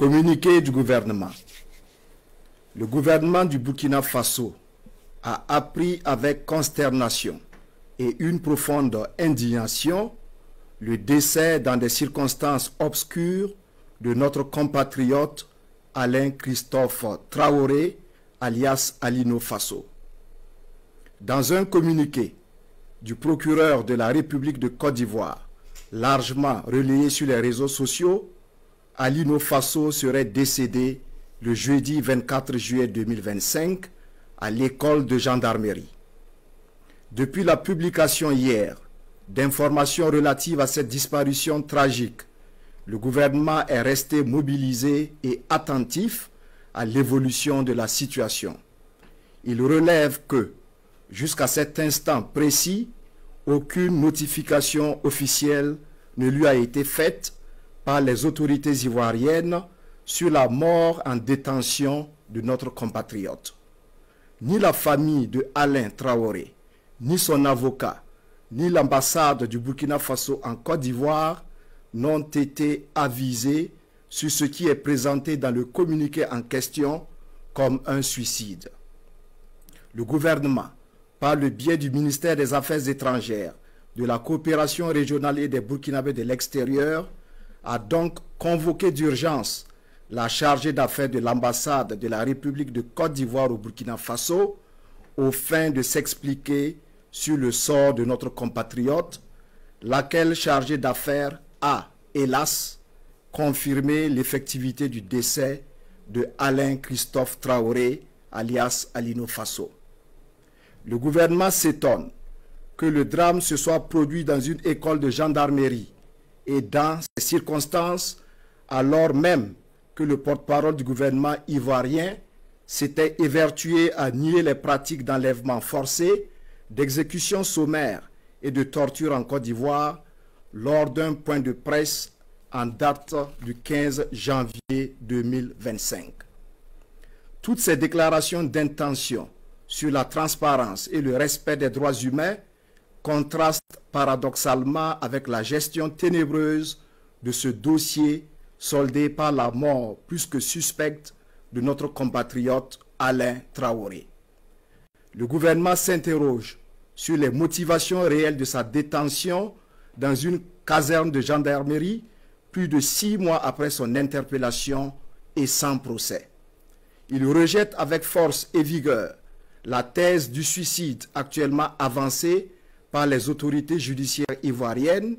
Communiqué du gouvernement. Le gouvernement du Burkina Faso a appris avec consternation et une profonde indignation le décès dans des circonstances obscures de notre compatriote Alain Christophe Traoré, alias Alino Faso. Dans un communiqué du procureur de la République de Côte d'Ivoire, largement relayé sur les réseaux sociaux, Alino Faso serait décédé le jeudi 24 juillet 2025 à l'école de gendarmerie. Depuis la publication hier d'informations relatives à cette disparition tragique, le gouvernement est resté mobilisé et attentif à l'évolution de la situation. Il relève que, jusqu'à cet instant précis, aucune notification officielle ne lui a été faite par les autorités ivoiriennes sur la mort en détention de notre compatriote. Ni la famille de Alain Traoré, ni son avocat, ni l'ambassade du Burkina Faso en Côte d'Ivoire n'ont été avisés sur ce qui est présenté dans le communiqué en question comme un suicide. Le gouvernement, par le biais du ministère des Affaires étrangères, de la coopération régionale et des Burkinabés de l'extérieur, a donc convoqué d'urgence la chargée d'affaires de l'ambassade de la République de Côte d'Ivoire au Burkina Faso aux fins de s'expliquer sur le sort de notre compatriote, laquelle chargée d'affaires a, hélas, confirmé l'effectivité du décès de Alain Christophe Traoré, alias Alino Faso. Le gouvernement s'étonne que le drame se soit produit dans une école de gendarmerie et dans ces circonstances, alors même que le porte-parole du gouvernement ivoirien s'était évertué à nier les pratiques d'enlèvement forcé, d'exécution sommaire et de torture en Côte d'Ivoire lors d'un point de presse en date du 15 janvier 2025. Toutes ces déclarations d'intention sur la transparence et le respect des droits humains contrastent paradoxalement avec la gestion ténébreuse de ce dossier soldé par la mort plus que suspecte de notre compatriote Alain Traoré. Le gouvernement s'interroge sur les motivations réelles de sa détention dans une caserne de gendarmerie plus de 6 mois après son interpellation et sans procès. Il rejette avec force et vigueur la thèse du suicide actuellement avancée par les autorités judiciaires ivoiriennes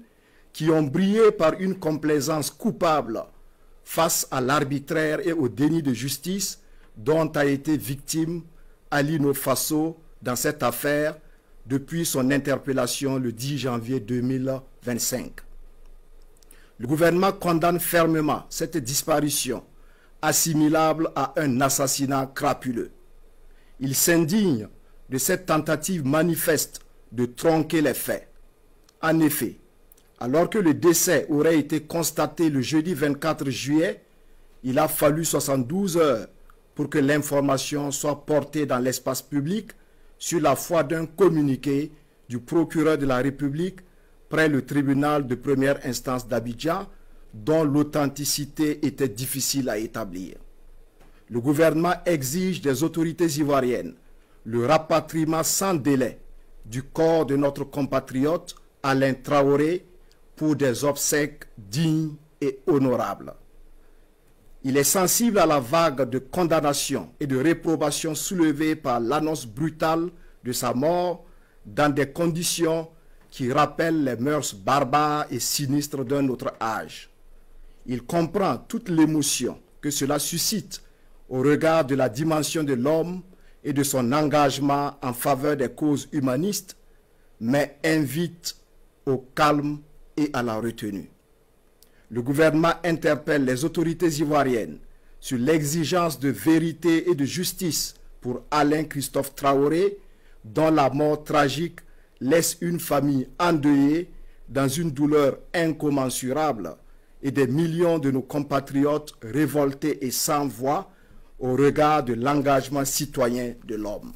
qui ont brillé par une complaisance coupable face à l'arbitraire et au déni de justice dont a été victime Alino Faso dans cette affaire depuis son interpellation le 10 janvier 2025. Le gouvernement condamne fermement cette disparition assimilable à un assassinat crapuleux. Il s'indigne de cette tentative manifeste de tronquer les faits. En effet, alors que le décès aurait été constaté le jeudi 24 juillet, il a fallu 72 heures pour que l'information soit portée dans l'espace public sur la foi d'un communiqué du procureur de la République près le tribunal de première instance d'Abidjan, dont l'authenticité était difficile à établir. Le gouvernement exige des autorités ivoiriennes le rapatriement sans délai du corps de notre compatriote Alain Traoré pour des obsèques dignes et honorables. Il est sensible à la vague de condamnation et de réprobation soulevée par l'annonce brutale de sa mort dans des conditions qui rappellent les mœurs barbares et sinistres d'un autre âge. Il comprend toute l'émotion que cela suscite au regard de la dimension de l'homme et de son engagement en faveur des causes humanistes, mais invite au calme et à la retenue. Le gouvernement interpelle les autorités ivoiriennes sur l'exigence de vérité et de justice pour Alain Christophe Traoré, dont la mort tragique laisse une famille endeuillée dans une douleur incommensurable et des millions de nos compatriotes révoltés et sans voix au regard de l'engagement citoyen de l'homme.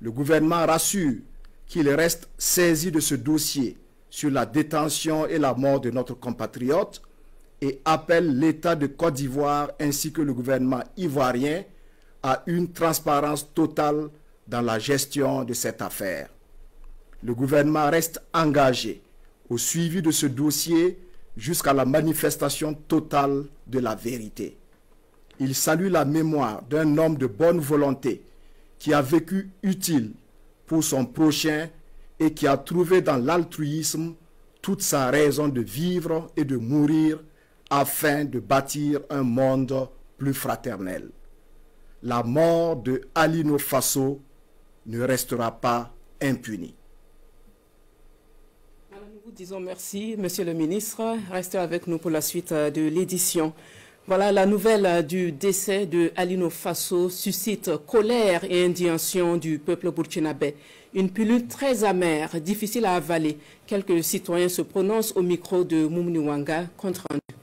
Le gouvernement rassure qu'il reste saisi de ce dossier sur la détention et la mort de notre compatriote et appelle l'État de Côte d'Ivoire ainsi que le gouvernement ivoirien à une transparence totale dans la gestion de cette affaire. Le gouvernement reste engagé au suivi de ce dossier jusqu'à la manifestation totale de la vérité. Il salue la mémoire d'un homme de bonne volonté qui a vécu utile pour son prochain et qui a trouvé dans l'altruisme toute sa raison de vivre et de mourir afin de bâtir un monde plus fraternel. La mort de Alino Fasso ne restera pas impunie. Nous vous disons merci, Monsieur le ministre. Restez avec nous pour la suite de l'édition. Voilà, la nouvelle du décès de Alino Fasso suscite colère et indignation du peuple burkinabé. Une pilule très amère, difficile à avaler. Quelques citoyens se prononcent au micro de Moumni Wanga, compte rendu.